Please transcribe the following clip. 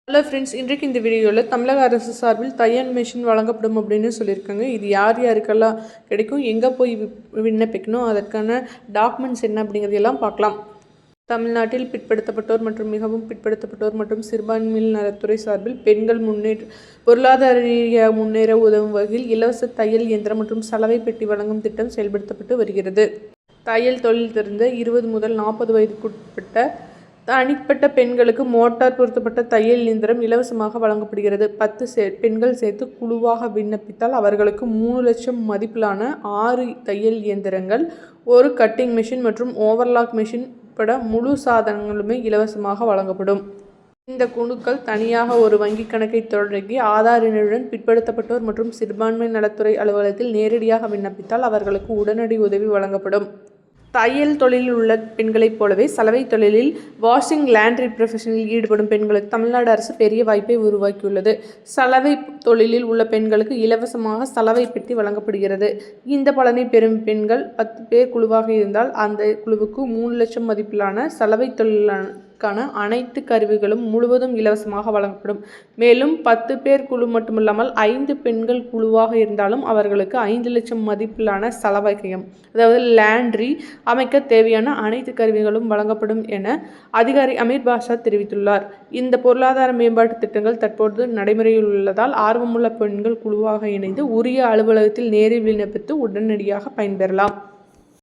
Hello friends, இன்றைக்கு இந்த வீடியோவில் தமிழக அரசு சார்பில் தையல் மிஷின் வழங்கப்படும் அப்படின்னு சொல்லியிருக்காங்க. இது யார் யாருக்கெல்லாம் கிடைக்கும், எங்கே போய் விண்ணப்பிக்கணும், அதற்கான டாக்குமெண்ட்ஸ் என்ன அப்படிங்கிறதெல்லாம் பார்க்கலாம். தமிழ்நாட்டில் பிற்படுத்தப்பட்டோர் மற்றும் மிகவும் பிற்படுத்தப்பட்டோர் மற்றும் சிறுபான்மையினர் நலத்துறை சார்பில் பெண்கள் பொருளாதார ரீதியாக முன்னேற உதவும் வகையில் இலவச தையல் இயந்திரம் மற்றும் சலவை பெட்டி வழங்கும் திட்டம் செயல்படுத்தப்பட்டு வருகிறது. தையல் தொழில் தெரிந்த 20 முதல் 40 வயதுக்குட்பட்ட தனிப்பட்ட பெண்களுக்கு மோட்டார் பொருத்தப்பட்ட தையல் இயந்திரம் இலவசமாக வழங்கப்படுகிறது. 10 பெண்கள் சேர்த்து குழுவாக விண்ணப்பித்தால் அவர்களுக்கு 3 லட்சம் மதிப்பிலான 6 தையல் இயந்திரங்கள், ஒரு கட்டிங் மிஷின் மற்றும் ஓவர்லாக் மிஷின் உட்பட முழு சாதனங்களுமே இலவசமாக வழங்கப்படும். இந்த குழுக்கள் தனியாக ஒரு வங்கி கணக்கை தொடங்கி ஆதார் எண்ணுடன் பிற்படுத்தப்பட்டோர் மற்றும் சிறுபான்மை நலத்துறை அலுவலகத்தில் நேரடியாக விண்ணப்பித்தால் அவர்களுக்கு உடனடி உதவி வழங்கப்படும். தையல் தொழிலில் உள்ள பெண்களைப் போலவே சலவை தொழிலில் வாஷிங், லாண்ட்ரி ப்ரொஃபஷனில் ஈடுபடும் பெண்களுக்கு தமிழ்நாடு அரசு பெரிய வாய்ப்பை உருவாக்கியுள்ளது. சலவை தொழிலில் உள்ள பெண்களுக்கு இலவசமாக சலவை பெட்டி வழங்கப்படுகிறது. இந்த பலனை பெறும் பெண்கள் 10 பேர் குழுவாக இருந்தால் அந்த குழுவுக்கு 3 லட்சம் மதிப்பிலான சலவை தொழிலுக்கான அனைத்து கருவிகளும் முழுவதும் இலவசமாக வழங்கப்படும். மேலும் 10 பேர் குழு மட்டுமல்லாமல் 5 பெண்கள் குழுவாக இருந்தாலும் அவர்களுக்கு 5 லட்சம் மதிப்பிலான சலவையம், அதாவது லாண்ட்ரி அமைக்க தேவையான அனைத்து கருவிகளும் வழங்கப்படும் என அதிகாரி அமீர் பாஷா தெரிவித்துள்ளார். இந்த பொருளாதார மேம்பாட்டு திட்டங்கள் தற்போது நடைமுறையில் உள்ளதால் ஆர்வமுள்ள பெண்கள் குழுவாக இணைந்து உரிய அலுவலகத்தில் நேரில் விண்ணப்பித்து உடனடியாக பயன்பெறலாம்.